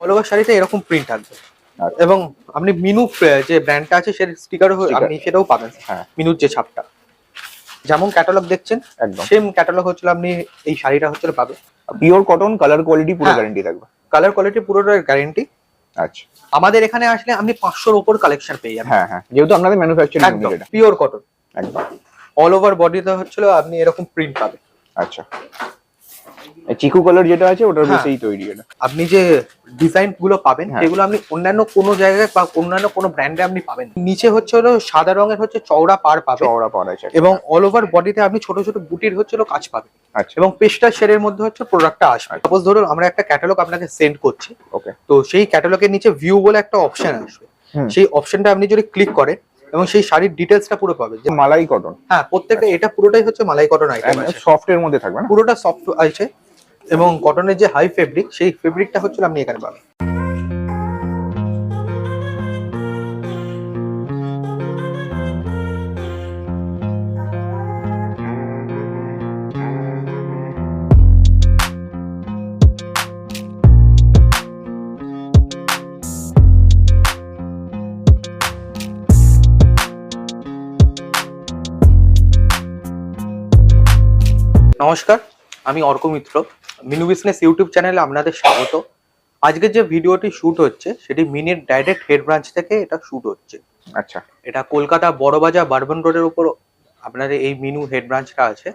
All over শাড়িতে এরকম print থাকবে আচ্ছা। এবং আপনি মিনু যে ব্র্যান্ডটা আছে সের স্টিকারও আপনি সেটাও পাবেন। হ্যাঁ। মিনুর যে ছাপটা যেমন ক্যাটালগ দেখছেন একদম সেম ক্যাটালগ হচ্ছিল আপনি এই শাড়িটা হচ্ছিল পাবেন। পিওর কটন, কালার কোয়ালিটি পুরো গ্যারান্টি থাকবে। কালার কোয়ালিটি পুরোটার গ্যারান্টি। আচ্ছা। আমাদের এখানে আসলে আপনি 500-র উপর কালেকশন পেয়ে যাবেন। হ্যাঁ হ্যাঁ, যেহেতু আপনাদের ম্যানুফ্যাকচারিং একদম ইউনিট। পিওর কটন, একদম অল ওভার বডিতে হচ্ছিল আপনি এরকম প্রিন্ট পাবেন। আচ্ছা, চিকু কালার যেটা আছে ওটার বেসেই তৈরি এটা। আপনি যে ডিজাইন গুলো পাবেন সেগুলো আপনি অন্যান্য কোনো জায়গায় বা অন্যান্য কোনো ব্র্যান্ডে আপনি পাবেন। নিচে হচ্ছে হলো সাদা রঙের হচ্ছে চওড়া পাড় পাবেন, চওড়া পাড় আছে এবং অল ওভার বডিতে আপনি ছোট ছোট বুটির হচ্ছে কাজ পাবেন। আচ্ছা। এবং পেস্টাল শেডের মধ্যে হচ্ছে প্রোডাক্টটা আসবে। সাপোজ ধরুন আমরা একটা ক্যাটালগ আপনাকে সেন্ড করছি, ওকে। তো সেই ক্যাটালগের নিচে ভিউ বলে একটা অপশন আসবে, সেই অপশনটা আপনি যদি ক্লিক করেন এবং সেই শাড়ির ডিটেলসটা পুরো পাবেন। মালাই কটন। হ্যাঁ, প্রত্যেকটা এটা পুরোটাই হচ্ছে মালাই কটন আইটেম আছে, সফট এর মধ্যে থাকবে না, পুরোটা সফট আছে। এবং কটনের যে হাই ফেব্রিক সেই ফেব্রিকটা হচ্ছে আপনি এখানে পাবেন। নমস্কার, আমি অর্ক মিত্র, মিনু বিজনেস ইউটিউব চ্যানেলে আপনাদের স্বাগত। আজকের যে ভিডিওটি শুট হচ্ছে সেটি মিনির ডাইরেক্ট হেড ব্রাঞ্চ থেকে এটা শুট হচ্ছে। আচ্ছা। এটা কলকাতা বড়বাজার বারবন রোডের উপর আপনাদের এই মিনু হেড ব্রাঞ্চটা আছে।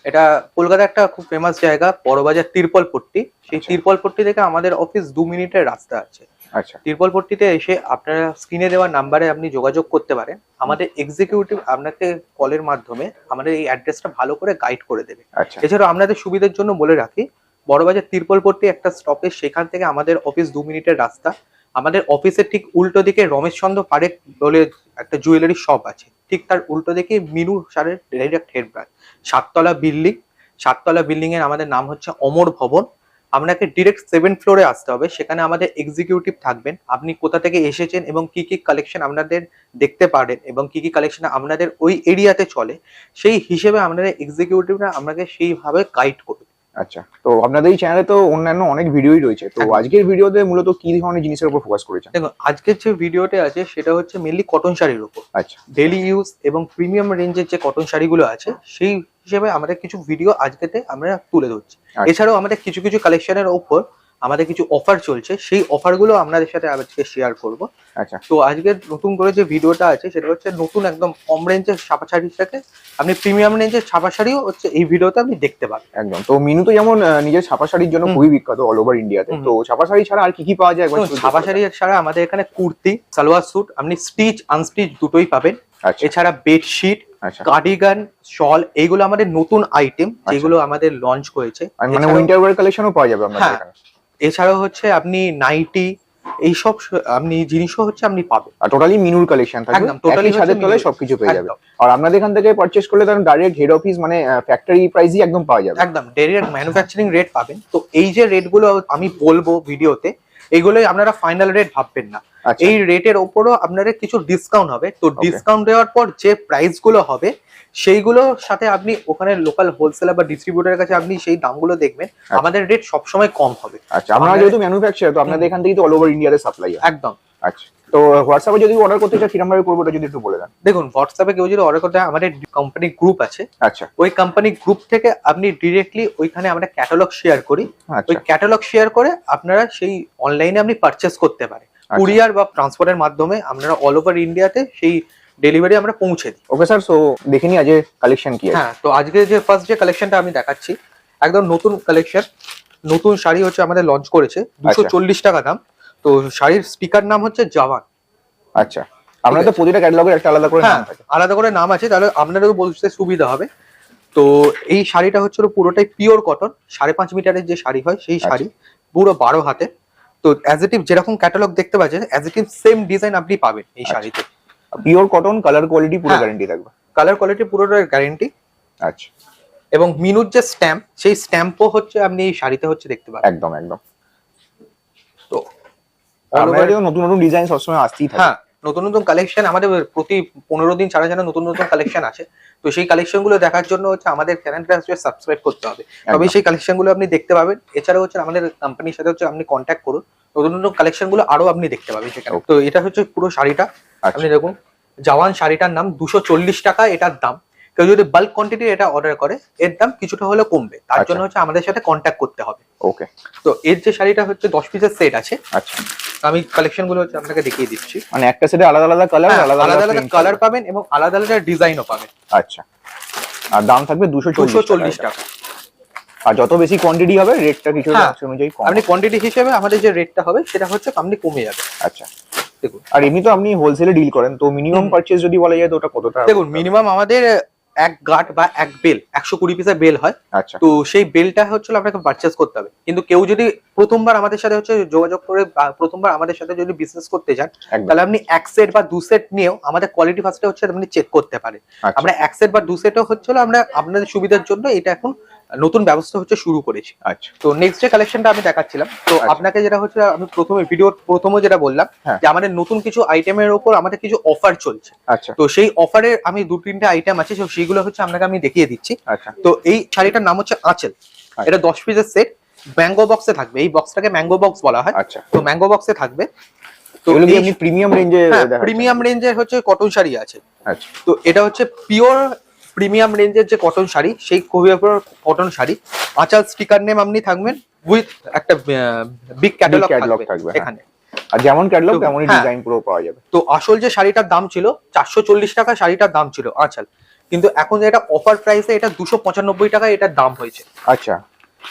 এটা কলকাতা একটা খুব ফেমাস জায়গা, বড়বাজার তিরপলপট্টি। সেই তিরপলপট্টি থেকে আমাদের অফিস 2 মিনিটের রাস্তা আছে। আচ্ছা। তিরপলপট্টিতে এসে আপনারা স্ক্রিনে দেওয়া নাম্বারে আপনি যোগাযোগ করতে পারেন। আমাদের এক্সিকিউটিভ আপনাকে কলের মাধ্যমে আমাদের এই অ্যাড্রেসটা ভালো করে গাইড করে দেবে। আচ্ছা। এছাড়াও আপনাদের সুবিধার জন্য বলে রাখি, বড়বাজার তিরপলপট্টি একটা স্টপেজ, সেখান থেকে আমাদের অফিস 2 মিনিটের রাস্তা। আমাদের অফিসের ঠিক উল্টো দিকে রমেশচন্দ্র পারেখ বলে একটা জুয়েলারি শপ আছে, ঠিক তার উল্টো দিকে মিনু সারের ডাইরেক্ট হেড ব্রাঞ্চ। 7তলা বিল্ডিং, 7তলা বিল্ডিং এর আমাদের নাম হচ্ছে অমর ভবন। আপনাকে ডিরেক্ট 7 ফ্লোরে আসতে হবে, সেখানে আমাদের এক্সিকিউটিভ থাকবেন। আপনি কোথা থেকে এসেছেন এবং কি কি কালেকশন আপনাদের দেখতে পারেন এবং কি কি কালেকশন আপনাদের ওই এরিয়াতে চলে, সেই হিসেবে আপনাদের এক্সিকিউটিভরা আপনাকে সেইভাবে গাইড করবে। আচ্ছা, তো আপনাদের এই চ্যানেলে তো অন্যান্য অনেক ভিডিওই রয়েছে, তো আজকের ভিডিওতে মূলত কি ধরনের জিনিসের উপর ফোকাস করেছেন? দেখুন, আজকের যে ভিডিওটা আছে সেটা হচ্ছে মেনলি কটন শাড়ির উপর। আচ্ছা। ডেইলি ইউজ এবং প্রিমিয়াম রেঞ্জের যে কটন শাড়িগুলো আছে সেই হিসেবে আমাদের কিছু ভিডিও আজকেতে আমরা তুলে ধরছি। এছাড়াও আমাদের কিছু কিছু কালেকশনের ওপর আমাদের কিছু অফার চলছে, সেই অফারগুলো আপনাদের সাথে আজকে শেয়ার করব। আচ্ছা। তো আজকে নতুন করে যে ভিডিওটা আছে সেটা হচ্ছে নতুন একদম কম রেঞ্জের ছাপা শাড়ির থেকে আপনি প্রিমিয়াম রেঞ্জের ছাপা শাড়িও হচ্ছে এই ভিডিওতে আপনি দেখতে পাবেন। একদম, তো মিনু তো যেমন নিজের ছাপা শাড়ির জন্য খুবই বিখ্যাত অল ওভার ইন্ডিয়াতে, তো ছাপা শাড়ি ছাড়া আর কি কি পাওয়া যায়? ছাপা শাড়ি ছাড়া আমাদের এখানে কুর্তি, সালোয়ার স্যুট, আপনি স্টিচ আনস্টিচ দুটোই পাবেন। এছাড়া বেডশিট, কার্ডিগান, শল, এইগুলো আমাদের নতুন আইটেম যেগুলো আমাদের লঞ্চ করেছে। মানে উইন্টার ওয়্যার কালেকশনও পাওয়া যাবে আপনাদের এখানে। এছাড়াও হচ্ছে আপনি নাইটি, এইসব আপনি জিনিসও হচ্ছে আপনি পাবেন। আর টোটালি মিনুর কালেকশন থাকবে, একদম টোটালি ছাদের তলায় সবকিছু পেয়ে যাবে। আর আপনাদের এখান থেকে পারচেজ করলে তখন ডাইরেক্ট হেড অফিস মানে ফ্যাক্টরি প্রাইসই একদম পাওয়া যাবে। একদম ডাইরেক্ট ম্যানুফ্যাকচারিং রেট পাবেন। তো এই যে রেটগুলো আমি বলবো ভিডিওতে, এগুলোই আপনারা ফাইনাল রেট ভাববেন না। এই রেটের ওপরও আপনাদের কিছু ডিসকাউন্ট হবে। তো ডিসকাউন্ট দেওয়ার পর যে প্রাইস গুলো হবে সেইগুলোর সাথে আপনি ওখানে লোকাল হোলসেলার বা ডিস্ট্রিবিউটরের কাছে আপনি সেই দামগুলো দেখবেন। আমাদের রেট সবসময় কম হবে। আচ্ছা, আপনারা যেহেতু ম্যানুফ্যাকচারার, তো আপনাদের এখান থেকে তো অল ওভার ইন্ডিয়াতে সাপ্লাই হয়। একদম। আচ্ছা, তো হোয়াটসঅ্যাপে যদি অর্ডার করতে চাই কিরকম ভাবে করবো এটা যদি একটু বলে দেন। দেখুন, হোয়াটসঅ্যাপে কেউ যদি অর্ডার করতে হয়, আমাদের কোম্পানি গ্রুপ আছে। আচ্ছা। ওই কোম্পানি গ্রুপ থেকে আপনি ডিরেক্টলি ওইখানে আমরা ক্যাটালগ শেয়ার করি। ওই ক্যাটালগ শেয়ার করে আপনারা সেই অনলাইনে আপনি পারচেস করতে পারেন। কুরিয়ার বা ট্রান্সপোর্টের মাধ্যমে আপনারা অল ওভার ইন্ডিয়াতে সেই ডেলিভারি আমরা পৌঁছে দিই। ওকে স্যার, সো দেখে নিই আজকে কালেকশন কি আছে। হ্যাঁ, তো আজকে যে ফার্স্ট যে কালেকশনটা আমি দেখাচ্ছি একদম নতুন কালেকশন, নতুন শাড়ি হচ্ছে আমাদের লঞ্চ করেছে। 240 টাকা দাম। তো শাড়ির স্টিকার নাম হচ্ছে জওয়ান। আচ্ছা, আপনাদের তো প্রতিটা ক্যাটালগের একটা আলাদা করে নাম থাকে। আলাদা করে নাম আছে, তাহলে আপনাদেরও বলতে সুবিধা হবে। তো এই শাড়িটা হচ্ছে পুরোটাই পিওর কটন, 5.5 মিটারের যে শাড়ি হয় সেই শাড়ি, পুরো 12 হাতে। তো অ্যাজ ইট ইজ যেরকম ক্যাটালগ দেখতে পাচ্ছেন as it is same design আপনি পাবেন এই শাড়িতে। পিওর কটন, কালার কোয়ালিটি পুরো গ্যারান্টি থাকবে। কালার কোয়ালিটি পুরোটার গ্যারান্টি। আচ্ছা। এবং মিনুর যে স্ট্যাম্প, সেই স্ট্যাম্পও হচ্ছে আপনি এই শাড়িতে হচ্ছে দেখতে পাবেন। একদম একদম। তো আপনাদের নতুন নতুন ডিজাইন সবসময় আসতেই থাকে। হ্যাঁ, নতুন নতুন কালেকশন আমাদের প্রতি 15 দিন ছাড়া যেন নতুন নতুন কালেকশন আসে। তো সেই কালেকশন গুলো দেখার জন্য হচ্ছে আমাদের চ্যানেলটা হচ্ছে সাবস্ক্রাইব করতে হবে, তবে সেই কালেকশন গুলো আপনি দেখতে পাবেন। এছাড়াও হচ্ছে আমাদের কোম্পানির সাথে হচ্ছে আপনি কন্ট্যাক্ট করুন, নতুন নতুন কালেকশন গুলো আরো আপনি দেখতে পাবেন সেখানে। তো এটা হচ্ছে পুরো শাড়িটা, আপনি দেখুন জওয়ান শাড়িটার নাম 240 টাকা এটার দাম। কেউ যদি বাল্ক কোয়ান্টিটি এটা অর্ডার করে এর দাম কিছুটা হলে কমবে, তার জন্য হচ্ছে আমাদের সাথে কন্ট্যাক্ট করতে হবে। ওকে, তো এর যে শাড়িটা হচ্ছে 10 পিসের সেট আছে। আচ্ছা, আমি কালেকশন গুলো হচ্ছে আপনাকে দেখিয়ে দিচ্ছি। মানে একটা সেটে আলাদা আলাদা কালার, আলাদা আলাদা কালার পাবেন এবং আলাদা আলাদা ডিজাইনও পাবেন। আচ্ছা, আর দাম থাকবে 240 টাকা। আর যত বেশি কোয়ান্টিটি হবে রেটটা কিছু অনুযায়ী কম। আপনি কোয়ান্টিটি হিসেবে আমাদের যে রেটটা হবে সেটা হচ্ছে আপনি কমে যাবে। আচ্ছা, দেখুন, আর এমনি তো আপনি হোলসেলে ডিল করেন, তো মিনিমাম পারচেজ যদি বলা যায় তো ওটা কত টাকা? দেখুন, মিনিমাম আমাদের এক গাঁট বা এক বেল 120 পিসের বেল হয়। আচ্ছা, তো সেই বেলটা হচ্ছে আপনাকে পারচেজ করতে হবে। কিন্তু কেউ যদি প্রথমবার আমাদের সাথে হচ্ছে যোগাযোগ করে প্রথমবার আমাদের সাথে যদি বিজনেস করতে চান, তাহলে আপনি এক সেট বা দু সেট নিয়েও আমাদের কোয়ালিটি ফার্স্টে হচ্ছে আপনি চেক করতে পারেন। আমরা এক সেট বা দু সেটও হচ্ছে আমরা আপনাদের সুবিধার জন্য এটা এখন নতুন ব্যবস্থা হচ্ছে শুরু করেছি। আচ্ছা, তো নেক্সট যে কালেকশনটা আমি দেখাচ্ছিলাম, তো আপনাকে যেটা হচ্ছে আমি প্রথমে ভিডিওর প্রথমে যেটা বললাম যে আমাদের নতুন কিছু আইটেমের উপর আমাদের কিছু অফার চলছে। আচ্ছা, তো সেই অফারে আমি 2-3টা আইটেম আছে, সেইগুলো হচ্ছে আপনাকে আমি দেখিয়ে দিচ্ছি। আচ্ছা, তো এই শাড়িটার নাম হচ্ছে আঁচল। এটা 10 পিসের সেট, ম্যাঙ্গো বক্সে থাকবে। এই বক্সটাকে ম্যাঙ্গো বক্স বলা হয়। আচ্ছা, তো ম্যাঙ্গো বক্সে থাকবে। তো এমনি প্রিমিয়াম রেঞ্জে, প্রিমিয়াম রেঞ্জের হচ্ছে কটন শাড়ি আছে। আচ্ছা, তো এটা হচ্ছে পিওর প্রিমিয়াম রেঞ্জের যে কটন শাড়ি, সেই কোরিয়াপুর কটন শাড়ি। আঁচল স্টিকার নেম আপনি থাকবেন উইথ একটা বিগ ক্যাটালগ থাকবে এখানে। আর যেমন ক্যাটালগ তেমনই ডিজাইন পুরো পাওয়া যাবে। তো আসল যে শাড়িটার দাম ছিল 440 টাকা, শাড়িটার দাম ছিল আঁচল, কিন্তু এখন এটা অফার প্রাইসে এটা 295 টাকা এটার দাম হয়েছে। আচ্ছা,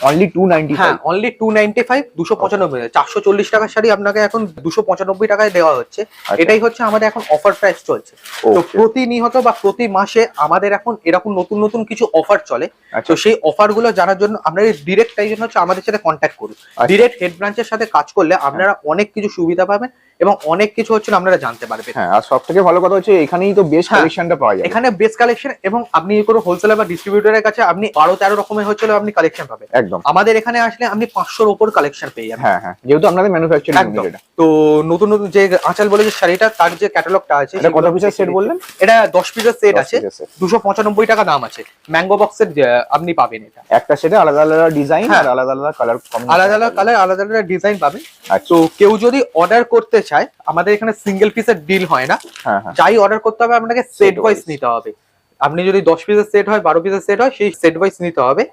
অনলি 295? হ্যাঁ, অনলি 295, 295। 440 টাকার শাড়ি আপনাকে এখন 295 টাকায় দেওয়া হচ্ছে। এটাই হচ্ছে আমাদের এখন অফার প্রাইস চলছে। তো প্রতিনিয়ত বা প্রতি মাসে আমাদের এখন এরকম নতুন নতুন কিছু অফার চলে। তো সেই অফার গুলো জানার জন্য আপনারা ডিরেক্ট তাই জন্য হচ্ছে আমাদের সাথে কন্ট্যাক্ট করুন। ডিরেক্ট হেড ব্রাঞ্চের সাথে কাজ করলে আপনারা অনেক কিছু সুবিধা পাবেন এবং অনেক কিছু হচ্ছে আপনারা জানতে পারবেন। হ্যাঁ, আর সবথেকে ভালো কথা হচ্ছে এখানেই তো বেস্ট কালেকশনটা পাওয়া যায়। এখানে বেস্ট কালেকশন, এবং আপনি কোনো হোলসেলার বা ডিস্ট্রিবিউটরের কাছে আপনি 12-13 রকমের হচ্ছে আপনি কালেকশন পাবেন। একদম, আমাদের এখানে আসলে আপনি 500-র উপর কালেকশন পেয়ে যাবেন। হ্যাঁ হ্যাঁ, যেহেতু আপনাদের ম্যানুফ্যাকচারিং ইউনিট এটা। তো নতুন নতুন যে আঁচল বলে যে শাড়িটা, তার যে ক্যাটালগটা আছে, এটা কত পিসের সেট বললেন? এটা 10 পিসের সেট আছে, 295 টাকা দাম আছে। ম্যাঙ্গো বক্সের আপনি পাবেন এটা। একটা সেটে আলাদা আলাদা ডিজাইন আর আলাদা আলাদা কালার, আলাদা আলাদা কালার, আলাদা আলাদা ডিজাইন পাবেন। তো কেউ যদি অর্ডার করতে চায়, আমাদের এখানে সিঙ্গেল পিসের ডিল হয় না। যাই অর্ডার করতে হবে আপনাকে সেট ওয়াইজ নিতে হবে। আপনি যদি 10 পিসের সেট হয়, 12 পিসের সেট হয়, সেই সেট ওয়াইজ নিতে হবে।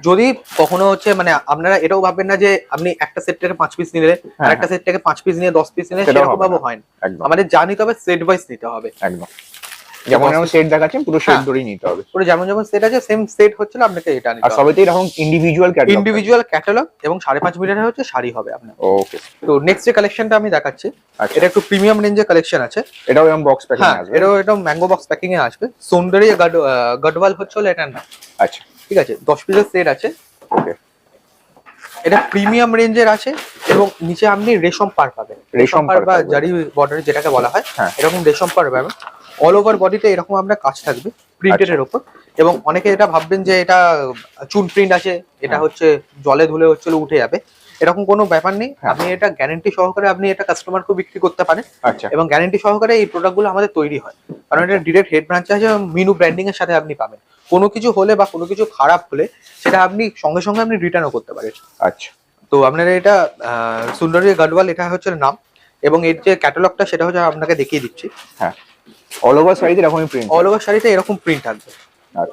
যদি কখনো হচ্ছে মানে আপনারা এটাও ভাববেন না যে আপনি একটা সেট থেকে 5 পিস নিলে আর একটা সেট থেকে 5 পিস নিয়ে 10 পিস নিলে, সেরকম ভাবে হয় না। আমাদের যা নিতে হবে সেট ওয়াইজ নিতে হবে। একদম, যেমন যেমন সেট দেখাচ্ছেন পুরো সেট ধরেই নিতে হবে। পুরো যেমন যেমন সেট আছে সেম সেট হচ্ছে আপনাকে এটা নিতে হবে। আর সবেতেই এরকম ইন্ডিভিজুয়াল ক্যাটালগ এবং 5.5 মিটারের হচ্ছে শাড়ি হবে আপনার। ওকে, তো নেক্সট যে কালেকশনটা আমি দেখাচ্ছি, এটা একটু প্রিমিয়াম রেঞ্জের কালেকশন আছে। এটাও এরকম বক্স প্যাকিং আসবে। এটাও ম্যাঙ্গো বক্স প্যাকিং এ আসবে। সৌন্দর্য গডওয়াল হচ্ছে এটার নাম। আচ্ছা, ঠিক আছে, 10 পিসের সেট আছে। ওকে, এটা প্রিমিয়াম রেঞ্জের আছে এবং নিচে আপনি রেশম পার পাবেন। রেশম পার বা জারি বর্ডার যেটাকে বলা হয়, এরকম রেশম পার পাবেন। অল ওভার বডিতে এরকম আপনার কাজ থাকবে প্রিন্টেড এর উপর। এবং অনেকে এটা ভাববেন যে এটা চুন প্রিন্ট আছে, এটা হচ্ছে জলে ধুলে হচ্ছে উঠে যাবে, এরকম কোনো ব্যাপার নেই। আপনি এটা গ্যারান্টি সহকারে আপনি এটা কাস্টমারকে বিক্রি করতে পারেন। এবং গ্যারান্টি সহকারে এই প্রোডাক্টগুলো আমাদের তৈরি হয়, কারণ এটা ডিরেক্ট হেড ব্রাঞ্চে আছে। মিনু ব্র্যান্ডিং এর সাথে আপনি পাবেন। কোনো কিছু হলে বা কোনো কিছু খারাপ হলে সেটা আপনি সঙ্গে সঙ্গে আপনি রিটার্নও করতে পারেন। আচ্ছা, তো আপনার এটা সুন্দরী গডওয়াল এটা হচ্ছে নাম, এবং এর যে ক্যাটালগটা সেটা হচ্ছে আপনাকে দেখিয়ে দিচ্ছি। হ্যাঁ, অল ওভার শাড়িতে এরকমই প্রিন্ট, অল ওভার শাড়িতে এরকম প্রিন্ট থাকবে।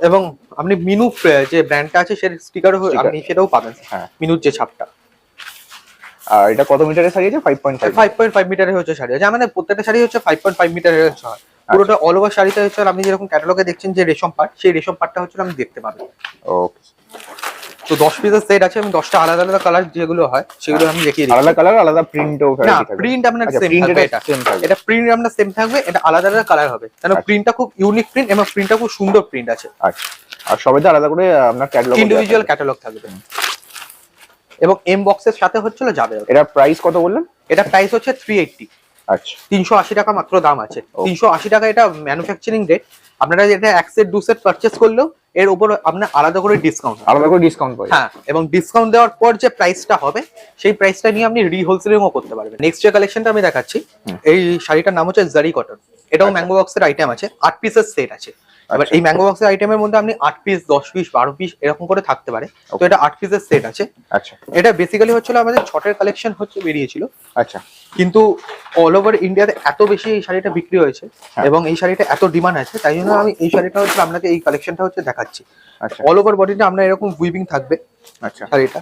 এবং আপনি মিনু যে ব্র্যান্ডটা আছে সেটার স্টিকারও আপনি সেটাও পাবেন, মিনুর যে ছাপটা। আর এটা কত মিটারের শাড়ি আছে? 5.5 মিটারের হচ্ছে শাড়ি আছে। আমাদের প্রত্যেকটা শাড়ি হচ্ছে 5.5 মিটারের হয়। পুরোটা অল ওভার শাড়িতে হচ্ছে আপনি যেরকম ক্যাটালগে দেখছেন যে রেশম পাট, সেই রেশম পাটটা হচ্ছে আপনি দেখতে পাবেন। ওকে, তো 10 পিসের সেট আছে। আমি 10টা আলাদা আলাদা কালার যেগুলো হয় সেগুলো আমি দেখিয়ে দিচ্ছি। আলাদা কালার আলাদা প্রিন্টও ভ্যারাইটি থাকবে। প্রিন্ট আপনার সেম থাকবে। এটা প্রিন্ট আপনার সেম থাকবে, এটা আলাদা আলাদা কালার হবে, কারণ প্রিন্টটা খুব ইউনিক প্রিন্ট এবং প্রিন্টটা খুব সুন্দর প্রিন্ট আছে। আচ্ছা, আর সবাইতে আলাদা করে আপনার ক্যাটালগ, ইন্ডিভিজুয়াল ক্যাটালগ থাকবে। এবং এম বক্সের সাথে হচ্ছিল যাবে। এটা প্রাইস কত বললেন? এটা প্রাইস হচ্ছে 380। আচ্ছা, 380 টাকা মাত্র দাম আছে। 380 টাকা এটা ম্যানুফ্যাকচারিং রেট। আপনারা এটা এক সেট দু সেট পারচেজ করলেও এর উপর আপনার আলাদা করে ডিসকাউন্ট আলাদা করে ডিসকাউন্ট পাই। হ্যাঁ, এবং ডিসকাউন্ট দেওয়ার পর যে প্রাইসটা হবে সেই প্রাইসটা নিয়ে আপনি রিহোলসেলিংও করতে পারবেন। নেক্সট যে কালেকশনটা আমি দেখাচ্ছি, এই শাড়িটার নাম হচ্ছে জারি কটন। এটাও ম্যাঙ্গো বক্সের আইটেম আছে, 8 পিসের সেট আছে। এবার এই ম্যাঙ্গো বক্সের আইটেমের মধ্যে আপনি 8 পিস, 10 পিস, 12 পিস এরকম করে থাকতে পারে। তো এটা 8 পিসের সেট আছে। আচ্ছা এটা বেসিক্যালি হচ্ছিল আমাদের ছটের কালেকশন হচ্ছে বেরিয়েছিল, আচ্ছা কিন্তু অল ওভার ইন্ডিয়াতে এত বেশি এই শাড়িটা বিক্রি হয়েছে এবং এই শাড়িটা এত ডিমান্ড আছে, তাই জন্য আমি এই শাড়িটা হচ্ছে আপনাকে এই কালেকশনটা হচ্ছে দেখাচ্ছি। আচ্ছা অল ওভার বডিটা আপনার এরকম উইভিং থাকবে। আচ্ছা শাড়িটা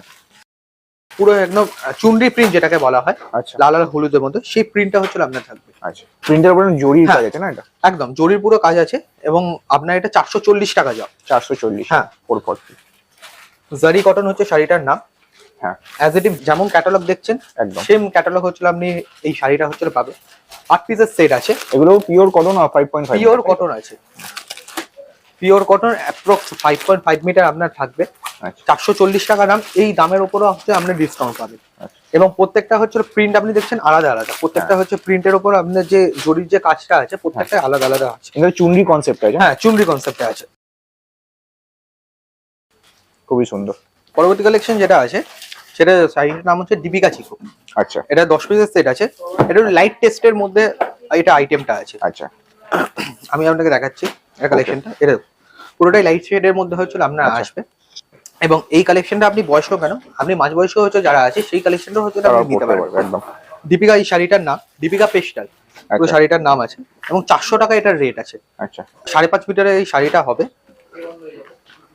পুরো একদম চুনরি প্রিন্ট যেটাকে বলা হয়, আচ্ছা লাল আর হলুদের মধ্যে, সেই প্রিন্টটা হচ্ছে আপনার থাকবে। আচ্ছা প্রিন্টের উপরে জরির হ্যাঁ। কাজ আছে না এটা? একদম জরির পুরো কাজ আছে এবং আপনার এটা 440 টাকা যাও। 440। হ্যাঁ। 440। জারি কটন হচ্ছে শাড়িটার নাম। হ্যাঁ অ্যাজ ইট ইজ যেমন ক্যাটালগ দেখছেন একদম। সেম ক্যাটালগ হচ্ছে আপনি এই শাড়িটা হচ্ছে পাবে। 8 পিসের সেট আছে, এগুলো পিওর কটন আর 5.5 পিওর কটন আছে। পিওর কটন অ্যাপ্রক্স 5.5 মিটার আপনার থাকবে। আচ্ছা 440 টাকা দাম। এই দামের উপরও হচ্ছে আপনি ডিসকাউন্ট পাবেন। আচ্ছা। এবং প্রত্যেকটা হচ্ছে প্রিন্ট আপনি দেখছেন আলাদা আলাদা, প্রত্যেকটা হচ্ছে প্রিন্টের উপর আপনার যে জরির যে কাজটা আছে প্রত্যেকটা আলাদা আলাদা আছে। এগুলো চুনরি কনসেপ্ট আছে। হ্যাঁ, চুনরি কনসেপ্টে আছে। খুবই সুন্দর। পরবর্তী কালেকশন যেটা আছে সেটা শাড়িটার নাম হচ্ছে দীপিকা চিকু। আচ্ছা এটা 10 পিসের সেট আছে। এটা লাইট টেস্টের মধ্যে এটা আইটেমটা আছে। আচ্ছা আমি আপনাকে দেখাচ্ছি এই কালেকশনটা। এটা পুরোটাই লাইট শেডের মধ্যে হচ্ছে আপনার আচ্ছা। আসবে। এবং এই কালেকশনটা আপনি বয়স্ক কেন, আপনি মাঝ বয়স্ক হচ্ছে যারা আছে সেই কালেকশনটা হচ্ছে আপনি তারাও নিতে পড়তে পারবেন। পারবে একদম। দীপিকা এই শাড়িটার নাম দীপিকা পেস্টাল, পুরো আচ্ছা শাড়িটার নাম আছে এবং 400 টাকা এটার রেট আছে। আচ্ছা 5.5 মিটারের এই শাড়িটা হবে,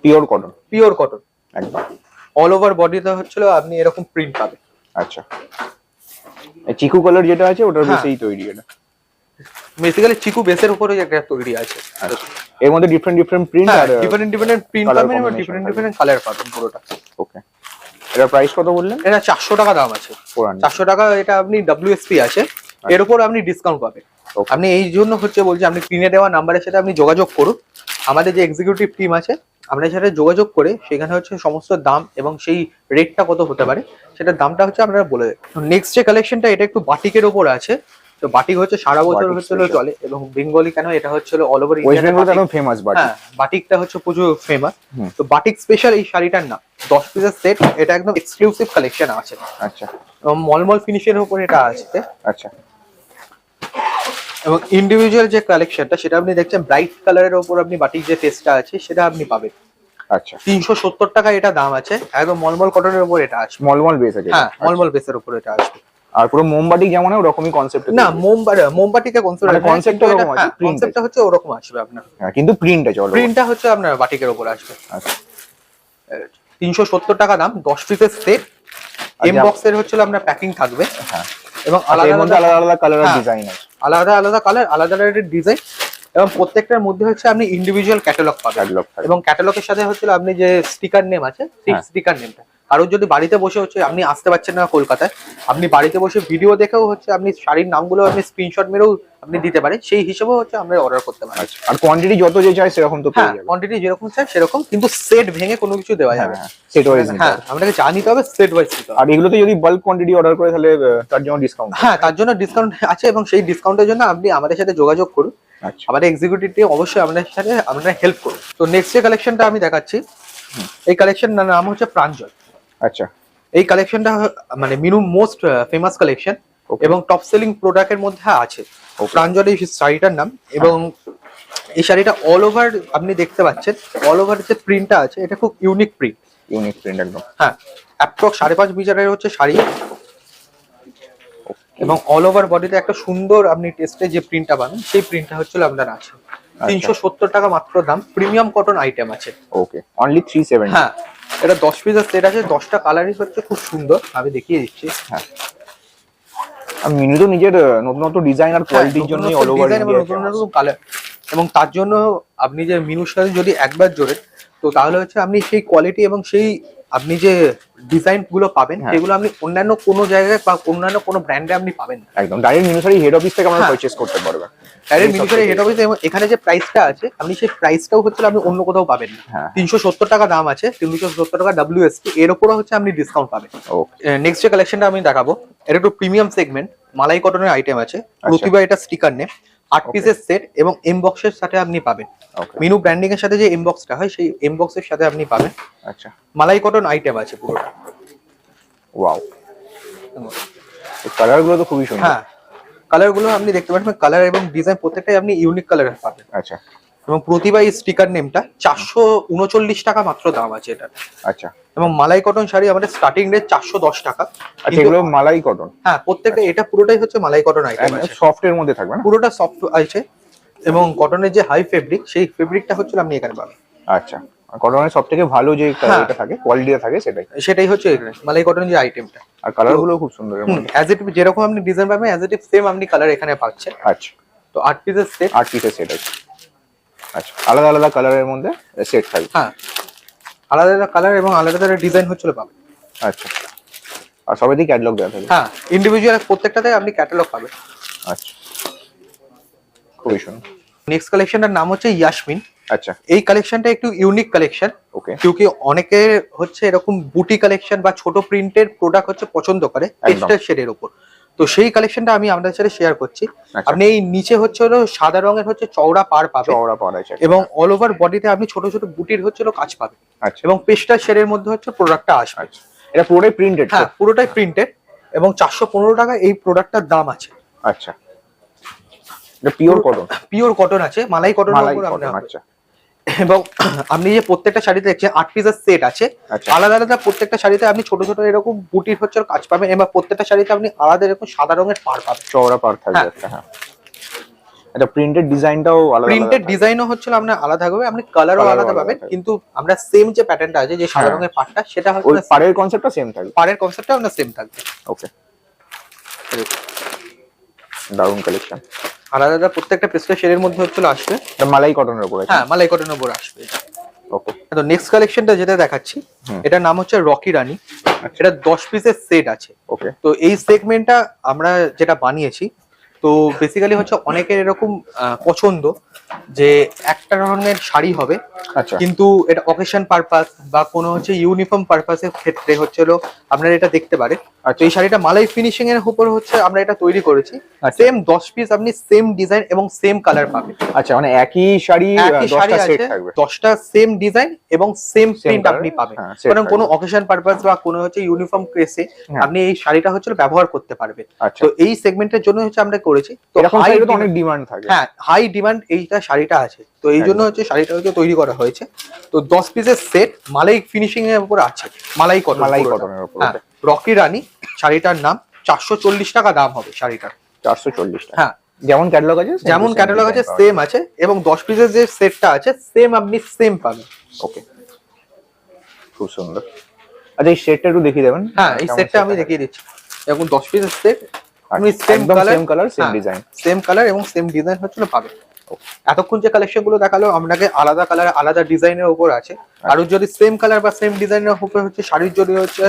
পিওর কটন পিওর কটন। একদম। অল ওভার বডিতে হচ্ছিল আপনি এরকম প্রিন্ট পাবেন। আচ্ছা এই চিকু কালার যেটা আছে ওটার হ্যাঁ। বেসেই তৈরি এটা। বেসিক্যালি চিকু বেসের উপরে একটা তৈরি আছে। আচ্ছা এর মধ্যে ডিফারেন্ট প্রিন্ট আর ডিফারেন্ট ডিফারেন্ট প্রিন্ট colour পাবেন এবং combination ডিফারেন্ট থাকবে। ডিফারেন্ট কালার পাবেন পুরোটা। ওকে। এটার প্রাইস কত বললেন? এটা 400 টাকা দাম আছে। 400 টাকা। এটা আপনি WSP আছে, এর উপর আপনি ডিসকাউন্ট পাবেন। Okay. আপনি এই জন্য হচ্ছে বলছি আপনি স্ক্রিনে দেওয়া নাম্বারের সাথে আপনি যোগাযোগ করুন। আমাদের যে এক্সিকিউটিভ টিম আছে আপনার সাথে যোগাযোগ করে সেখানে হচ্ছে সমস্ত দাম এবং সেই রেটটা কত হতে পারে সেটার দামটা হচ্ছে আপনারা বলে দেবেন। নেক্সট যে কালেকশনটা এটা একটু বাটিকের উপর আছে। তো বাটিক হচ্ছে সারা বছর বাটিক হচ্ছিল special। চলে এবং বেঙ্গলি কেন এটা হচ্ছিল অল ওভার ওয়েস্ট বেঙ্গল একদম ফেমাস বাট। হ্যাঁ, বাটিকটা হচ্ছে প্রচুর ফেমাস। হুম। তো বাটিক স্পেশাল এই শাড়িটার নাম 10 পিসের সেট। এটা একদম এক্সক্লুসিভ কালেকশন আছে আচ্ছা এবং মলমল ফিনিশের উপর এটা আছে। আচ্ছা এবং ইন্ডিভিজুয়াল যে কালেকশনটা সেটা আপনি দেখছেন ব্রাইট কালারের উপর আপনি বাটিক যে টেস্টটা আছে সেটা আপনি পাবেন। আচ্ছা 370 টাকা এটা দাম আছে। একদম মলমল কটনের উপর এটা আছে। মলমল বেস আছে। হ্যাঁ, মলমল বেসের উপর এটা আসবে। আর পুরো মোমবাটি যেমন হয় ওরকমই কনসেপ্ট। না, মোমবাটিকে কনসিডার মানে concept টা ওরকম আছে, print কনসেপ্টটা হচ্ছে ওরকম আসবে আপনার। হ্যাঁ কিন্তু প্রিন্ট আছে অলরেডি। প্রিন্টটা হচ্ছে আপনার বাটিকের উপর আসবে। আচ্ছা 370 টাকা দাম, 10 পিসের সেট। এম বক্সের হচ্ছে আপনার প্যাকিং থাকবে হ্যাঁ এবং আলাদা আলাদা আলাদা আলাদা কালার আর হ্যাঁ। ডিজাইন আছে। আলাদা আলাদা কালার, আলাদা আলাদা ডিজাইন এবং প্রত্যেকটার মধ্যে হচ্ছে আপনি ইন্ডিভিজুয়াল ক্যাটালগ পাবেন। Catalog থাকবে। এবং ক্যাটালগের সাথে হচ্ছে আপনি যে স্টিকার নেম আছে সেই হ্যাঁ। স্টিকার নেমটা, কারোর যদি বাড়িতে বসে হচ্ছে আপনি আসতে পারছেন না কলকাতায়, আপনি বাড়িতে বসে ভিডিও দেখেও হচ্ছে আপনি শাড়ির নামগুলো আপনি স্ক্রিনশট মেরেও আপনি দিতে পারেন, সেই হিসেবেও হচ্ছে আমরা অর্ডার করতে পারি। আচ্ছা আর কোয়ান্টিটি যত যে চাই সেরকম তো পেয়ে হ্যাঁ, যাবে। কোয়ান্টিটি যেরকম চাই সেরকম, কিন্তু সেট ভেঙে কোনো কিছু দেওয়া হ্যাঁ যাবে না। Set wise. হ্যাঁ, আপনাকে যা নিতে হবে সেট ওয়াইজ নিতে হবে। আর এগুলোতে যদি বাল্ক কোয়ান্টিটি অর্ডার করে তাহলে তার জন্য ডিসকাউন্ট। হ্যাঁ, তার জন্য ডিসকাউন্ট আছে এবং সেই ডিসকাউন্টের জন্য আপনি আমাদের সাথে যোগাযোগ করুন। আচ্ছা আমাদের এক্সিকিউটিভ টিম অবশ্যই আপনাদের সাথে আপনারা হেল্প করুন। তো নেক্সট যে কালেকশনটা আমি দেখাচ্ছি, এই কালেকশনটার নাম হচ্ছে প্রাঞ্জল। আচ্ছা এই কালেকশনটা মানে Minu most famous collection Okay. এবং টপ সেলিং প্রোডাক্টের মধ্যে আছে। Okay. প্রাঞ্জল এই শাড়িটার নাম এবং এই শাড়িটা অল ওভার আপনি দেখতে পাচ্ছেন, অল ওভার যে প্রিন্টটা আছে এটা খুব ইউনিক প্রিন্ট। ইউনিক প্রিন্ট একদম। হ্যাঁ, অ্যাপ্রক্স 5.5 মিটারের হচ্ছে শাড়ি এবং অল ওভার বডিতে একটা সুন্দর আপনি টেস্টে যে প্রিন্টটা পাবেন সেই প্রিন্টটা হচ্ছে আপনার আছে। 370 টাকা মাত্র দাম। প্রিমিয়াম কটন আইটেম আছে। Okay only 370। হ্যাঁ, এটা 10 পিসের সেট আছে। 10টা কালারই হচ্ছে খুব সুন্দর, আমি দেখিয়ে দিচ্ছি। হ্যাঁ আর মিনু তো নিজের নতুন নতুন ডিজাইন আর কোয়ালিটির জন্যই অল ওভার নতুন নতুন কালার এবং তার জন্য আপনি যে মিনুর সাথে যদি একবার জোড়েন তো তাহলে হচ্ছে আপনি সেই কোয়ালিটি এবং সেই আপনি যে ডিজাইন গুলো পাবেন হ্যাঁ। সেগুলো আপনি অন্যান্য কোনো জায়গায় বা অন্যান্য কোনো ব্র্যান্ডে আপনি পাবেন না। একদম ডাইরেক্ট মিনুসারি হেড অফিস থেকে আমরা হ্যাঁ। পারচেজ করতে পারবেন। ডাইরেক্ট মিনুসারি হেড অফিস এবং এখানে যে প্রাইসটা আছে আপনি সেই প্রাইসটাও হচ্ছে আপনি অন্য কোথাও পাবেন না। হ্যাঁ 370 টাকা দাম আছে, 370 টাকা WSP, এর উপরও হচ্ছে আপনি ডিসকাউন্ট পাবেন। ওকে নেক্সট যে কালেকশনটা আমি দেখাবো এটা একটু প্রিমিয়াম সেগমেন্ট, মালাই কটনের আইটেম আছে। প্রতিভা এটা স্টিকার নেম। 8 পিসের সেট এবং এম বক্সের সাথে আপনি পাবেন। ওকে, মিনু ব্র্যান্ডিং এর সাথে যে এম বক্সটা হয় সেই এম বক্সের সাথে আপনি পাবেন। আচ্ছা, মালাই কটন আইটেম আছে পুরোটা। ওয়াও, কালার গুলো তো খুবই সুন্দর। হ্যাঁ, কালার গুলো আপনি দেখতে পাচ্ছেন, কালার এবং ডিজাইন প্রত্যেকটাই আপনি ইউনিক কালার পাবেন। আচ্ছা এবং প্রতিবার এই স্টিকার নেমটা 439 টাকা মাত্র দাম আছে এটা। আচ্ছা এবং মালাই কটন শাড়ি আমাদের স্টার্টিং রেট 410 টাকা। আচ্ছা, এগুলো মালাই কটন? হ্যাঁ, প্রত্যেকটা এটা পুরোটাই হচ্ছে মালাই কটন আইটেম আছে, সফট এর মধ্যে থাকবে না? পুরোটা সফট আছে। এবং কটনের যে হাই ফেব্রিক, সেই ফেব্রিকটা হচ্ছে আপনি এখানে পাবেন। আচ্ছা, কটনের সব থেকে ভালো যে হ্যাঁ। এটা থাকে, কোয়ালিটিটা থাকে, সেটাই হচ্ছে এখানে মালাই কটনের যে আইটেমটা। আর কালার গুলো খুব সুন্দর এর মধ্যে। অ্যাজ ইট যেরকম আপনি ডিজাইন পাবেন অ্যাজ ইট সেম আপনি কালার এখানে পাচ্ছেন। আচ্ছা, তো 8 পিসের সেট। 8 পিসের সেট আছে। আচ্ছা, আলাদা আলাদা কালারের মধ্যে সেট থাকবে? হ্যাঁ, আলাদা আলাদা কালার এবং আলাদা আলাদা ডিজাইন হচ্ছিল পাবেন। আচ্ছা, আর সবেতেই ক্যাটালগ দেওয়া থাকে? হ্যাঁ, ইন্ডিভিজুয়াল প্রত্যেকটাতে আপনি ক্যাটালগ পাবেন। আচ্ছা, খুবই সুন্দর। নেক্সট কালেকশনটার নাম হচ্ছে ইয়াসমিন। আচ্ছা, এই কালেকশনটা একটু ইউনিক কালেকশন, ওকে, কিউকি অনেকে হচ্ছে এরকম বুটি কালেকশন বা ছোট প্রিন্টের প্রোডাক্ট হচ্ছে পছন্দ করে পেস্টেল শেডের উপর। তো সেই কালেকশনটা আমি আপনাদের সাথে শেয়ার করছি। আচ্ছা। আপনি এই নিচে হচ্ছে হলো সাদা রঙের হচ্ছে চওড়া পার পাবেন, চওড়া পাড় আছে এবং অল ওভার বডিতে আপনি ছোট ছোট বুটির হচ্ছে হলো কাজ পাবেন। আচ্ছা, এবং পেস্টাল শেডের মধ্যে হচ্ছে প্রোডাক্টটা আসবে। আচ্ছা, এটা পুরোটাই প্রিন্টেড? হ্যাঁ, পুরোটাই প্রিন্টেড এবং 415 টাকা এই প্রোডাক্টটার দাম আছে। আচ্ছা, এটা পিওর কটন? পিওর কটন আছে, মালাই কটন। মালাই কটন, আচ্ছা। এবং আপনি যে প্রত্যেকটা শাড়িতে দেখছেন 8 পিসের সেট আছে। আচ্ছা, আলাদা আলাদা প্রত্যেকটা শাড়িতে আপনি ছোট ছোট এরকম বুটির হচ্ছে কাজ পাবেন, এবং প্রত্যেকটা শাড়িতে আপনি আলাদা এরকম সাদা রঙের পাড় পাবেন। চওড়া পাড় থাকবে হ্যাঁ। একটা, হ্যাঁ। এটা প্রিন্টেড ডিজাইনটাও আলাদা? প্রিন্টেড ডিজাইনও হচ্ছে আপনার আলাদা হবে, আপনি কালারও Colour ও আলাদা আলাদা পাবেন, থাকবে। কিন্তু আমরা সেম যে প্যাটার্নটা আছে যে সাদা হ্যাঁ। রঙের পাড়টা, সেটা ওই হচ্ছে পাড়ের কনসেপ্টটা সেম থাকবে? পাড়ের কনসেপ্টটা আপনার সেম থাকবে। ওকে, দারুন কালেকশন। আলাদা আলাদা প্রত্যেকটা পেস্টেল শেডের মধ্যে হচ্ছে আসবে। এটা মালাই কটনের উপর আছে? হ্যাঁ, মালাই কটনের উপর আসবে। ওকে, তো নেক্সট কালেকশনটা যেটা দেখাচ্ছি, এটার নাম হচ্ছে রকি রানী। এটা 10 পিসের সেট আছে। ওকে, তো এই সেগমেন্টটা আমরা যেটা বানিয়েছি, তো বেসিক্যালি হচ্ছে অনেকের এরকম পছন্দ যে একটা ধরনের শাড়ি হবে, আচ্ছা, কিন্তু এটা অকেশন পারপাস বা কোনো হচ্ছে ইউনিফর্ম পারপাসের ক্ষেত্রে হচ্ছে হলো আপনারা এটা দেখতে পারেন। তো এই শাড়িটা মালাই ফিনিশিং এর উপর হচ্ছে আমরা এটা তৈরি করেছি। আচ্ছা। সেম 10 পিস আপনি সেম ডিজাইন এবং সেম কালার পাবেন। আচ্ছা, মানে একই শাড়ি একই শাড়ি 10টা সেট আছে, থাকবে? 10টা সেম ডিজাইন এবং সেম প্রিন্ট colour, আপনি পাবেন। হ্যাঁ, set কারণ কোনো থাকবে। অকেশন পারপাস বা কোনো হচ্ছে ইউনিফর্ম কেসে হ্যাঁ। আপনি এই শাড়িটা হচ্ছে ব্যবহার করতে পারবেন। আচ্ছা, তো এই সেগমেন্টের জন্য হচ্ছে আমরা করেছি। তো এরকম high শাড়ির তো demand- অনেক ডিমান্ড থাকে। হ্যাঁ, হাই ডিমান্ড এইটা শাড়িটা আছে, তো এই জন্য হচ্ছে শাড়িটা হচ্ছে তৈরি করা হয়েছে। তো 10 পিসের সেট মালাই ফিনিশিং এর উপর আছে, মালাই কটন। মালাই কটনের উপর। হ্যাঁ, রকি রানী শাড়িটার নাম। 440 টাকা দাম হবে শাড়িটার। 440 টাকা? হ্যাঁ, যেমন ক্যাটালগ আছে? যেমন ক্যাটালগ আছে সেম আছে, এবং 10 পিসের যে সেটটা আছে সেম আপনি সেম পাবেন। ওকে, খুব সুন্দর। আচ্ছা, এই সেটটা একটু দেখিয়ে দেবেন? হ্যাঁ, এই সেটটা আমি দেখিয়ে দিচ্ছি। এখন 10 পিসের সেট আপনি সেম একদম colour, same colour, same design. Same colour এবং সেম ডিজাইন হচ্ছে পাবেন। এতক্ষণ যে কালেকশন গুলো দেখালো আপনাকে আলাদা কালার আলাদা ডিজাইনের উপর আছে। আর যদি সেম কালার বা সেম ডিজাইনের উপর হচ্ছে শাড়ির যদি হচ্ছে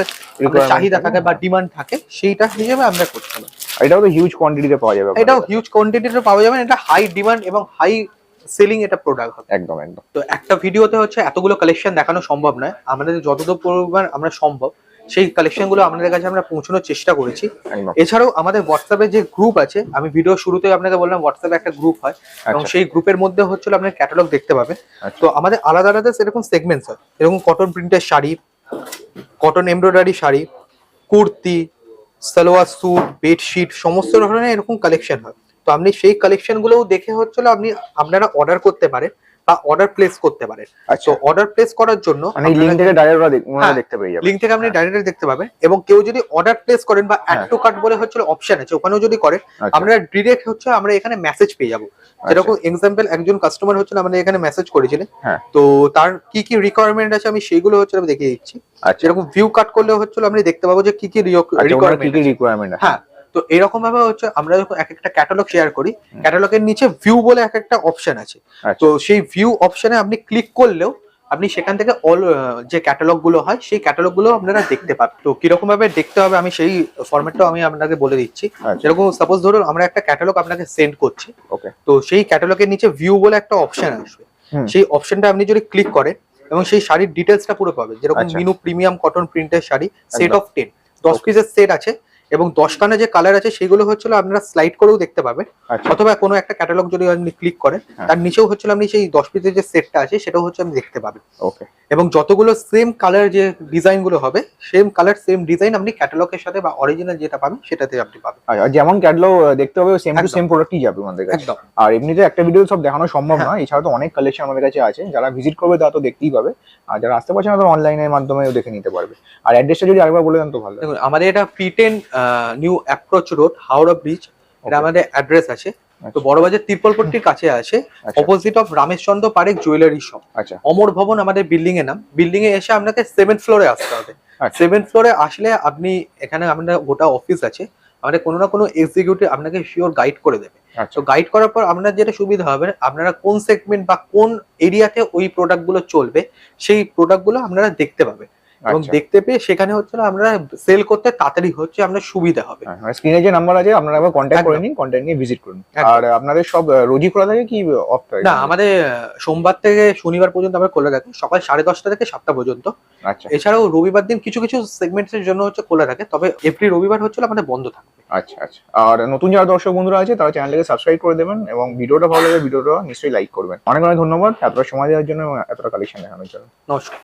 আপনার চাহিদা থাকে বা ডিমান্ড থাকে, সেইটা হিসেবে আমরা করতে পারি। এটাও তো হিউজ কোয়ান্টিটিতে পাওয়া যাবে? এটাও হিউজ কোয়ান্টিটিতে পাওয়া যাবে, এটা হাই ডিমান্ড এবং হাই সেলিং এটা প্রোডাক্ট হবে। একদম একদম। তো একটা ভিডিওতে হচ্ছে এতগুলো কালেকশন দেখানো সম্ভব নয়, আমাদের যতদূর পরিমাণ আমরা সম্ভব সেই কালেকশন গুলো আপনাদের কাছে আমরা পৌঁছানোর চেষ্টা করেছি। একদম। এছাড়াও আমাদের হোয়াটসঅ্যাপে যে গ্রুপ আছে, আমি ভিডিও শুরুতে আপনাকে বললাম হোয়াটসঅ্যাপে একটা গ্রুপ হয়, এবং আচ্ছা। সেই গ্রুপের মধ্যে হচ্ছিল আপনার ক্যাটালগ দেখতে পাবেন। আচ্ছা। তো আমাদের আলাদা আলাদা সেরকম সেগমেন্টস হয়, এরকম কটন প্রিন্টের sari, cotton embroidery sari, kurti, salwar suit, bedsheet, সমস্ত ধরনের এরকম কালেকশন হয়। তো আপনি সেই কালেকশন গুলোও দেখে হচ্ছিল আপনারা অর্ডার করতে পারেন বা অর্ডার প্লেস করতে পারেন। আচ্ছা। তো অর্ডার প্লেস করার জন্য মানে লিংক থেকে ডাইরেক্ট ওরা দেখতে পেয়ে যাবে? লিংক থেকে আপনি ডাইরেক্ট দেখতে পাবেন, এবং কেউ যদি অর্ডার প্লেস করেন বা অ্যাড টু কার্ট বলে হচ্ছে অপশন আছে, ওখানেও যদি করেন আমরা ডিরেক্ট হচ্ছে আমরা এখানে মেসেজ পেয়ে যাবো। যেরকম এক্সাম্পল একজন কাস্টমার হচ্ছে আমাদের এখানে মেসেজ করেছিলেন, তো তার কি কি রিকোয়ারমেন্ট আছে আমি সেইগুলো হচ্ছে আমি দেখিয়ে দিচ্ছি। যেরকম ভিউ কাট করলে হচ্ছে আমরা দেখতে পাবো যে কি কি রিকোয়ারমেন্ট। হ্যাঁ, তো এরকম ভাবে হচ্ছে আমরা যখন এক একটা ক্যাটালগ শেয়ার করি, ক্যাটালগের নিচে ভিউ বলে এক একটা অপশন আছে। তো সেই ভিউ অপশনে আপনি ক্লিক করলেও আপনি সেখান থেকে অল যে ক্যাটালগ গুলো হয় সেই ক্যাটালগ গুলো আপনারা দেখতে পাবেন। তো কিরকম ভাবে দেখতে হবে আমি সেই ফরম্যাটটাও আমি আপনাকে বলে দিচ্ছি। যেরকম সাপোজ ধরুন আমরা একটা ক্যাটালগ আপনাকে সেন্ড করছি, তো সেই ক্যাটালগের নিচে ভিউ বলে একটা অপশন আসবে, সেই অপশনটা আপনি যদি ক্লিক করেন এবং সেই শাড়ির ডিটেলসটা পুরো পাবেন। যেরকম মিনু প্রিমিয়াম কটন প্রিন্টের শাড়ি সেট অফ 10, 10 পিসের সেট আছে, এবং 10খানা যে কালার আছে সেগুলো হচ্ছিল আপনারা স্লাইড করেও দেখতে পাবেন, আচ্ছা অথবা কোনো একটা ক্যাটালগ যদি আপনি ক্লিক করেন হ্যাঁ। তার নিচেও হচ্ছিল আপনি সেই 10 পিসের যে সেটটা আছে সেটাও হচ্ছে আপনি দেখতে পাবেন। ওকে এবং যতগুলো সেম কালার যে ডিজাইন গুলো হবে, সেম কালার সেম ডিজাইন আপনি ক্যাটালগের সাথে বা অরিজিনাল যেটা পাবেন সেটাতে আপনি পাবেন। আর যেমন ক্যাটালগ দেখতে হবে সেম টু একদম। সেম প্রোডাক্টই যাবে আমাদের কাছে। একদম। আর এমনিতে একটা ভিডিও সব দেখানো সম্ভব হ্যাঁ। নয়, এছাড়া তো অনেক কালেকশন আমাদের কাছে আছে, যারা ভিজিট করবে তারা তো দেখতেই পাবে, আর যারা আসতে পারছে না তারা অনলাইনের মাধ্যমেও দেখে নিতে পারবে। আর অ্যাড্রেসটা যদি আরেকবার বলে দেন তো ভালো হয়। দেখুন আমাদের এটা P10 new approach road, Howrah bridge, এটা Okay. আমাদের অ্যাড্রেস আছে। তো বড়বাজার তিরপলপট্টির কাছে আছে, আচ্ছা opposite of Rameshchandra Parekh jewellery shop. আচ্ছা অমর ভবন আমাদের বিল্ডিং এর নাম। বিল্ডিং এ এসে আপনাকে 7th ফ্লোরে আসতে হবে। আচ্ছা 7th ফ্লোরে আসলে আপনি এখানে আমাদের গোটা অফিস আছে, আমাদের কোনো না কোনো এক্সিকিউটিভ আপনাকে শিওর গাইড করে দেবে। আচ্ছা তো গাইড করার পর আপনার যেটা সুবিধা হবে, আপনারা কোন সেগমেন্ট বা কোন এরিয়াতে ওই প্রোডাক্ট গুলো চলবে সেই প্রোডাক্ট গুলো আপনারা দেখতে পাবেন, এবং আচ্ছা। দেখতে পেয়ে সেখানে হচ্ছে না আমরা সেল করতে তাড়াতাড়ি হচ্ছে আপনার সুবিধা হবে। হ্যাঁ স্ক্রিনে যে নাম্বার আছে আপনারা একবার কন্ট্যাক্ট করে একদম। নিন, কন্ট্যাক্ট নিয়ে ভিজিট করুন। একদম। আর আপনাদের সব রোজই খোলা থাকে কি অফ থাকে? না, আমাদের সোমবার থেকে শনিবার পর্যন্ত আমরা খোলা রাখি, সকাল 10:30 থেকে 7টা পর্যন্ত। আচ্ছা এছাড়াও রবিবার দিন কিছু কিছু সেগমেন্টের জন্য হচ্ছে খোলা থাকে, তবে এভরি রবিবার হচ্ছে আমাদের বন্ধ থাকবে। আচ্ছা আচ্ছা। আর নতুন যারা দর্শক বন্ধুরা আছে তারা চ্যানেলটাকে সাবস্ক্রাইব করে দেবেন, এবং ভিডিওটা ভালো লাগলে ভিডিওটা নিশ্চয়ই লাইক করবেন। অনেক অনেক ধন্যবাদ এতটা সময় দেওয়ার জন্য এবং এতটা কালেকশন দেখানোর জন্য। নমস্কার।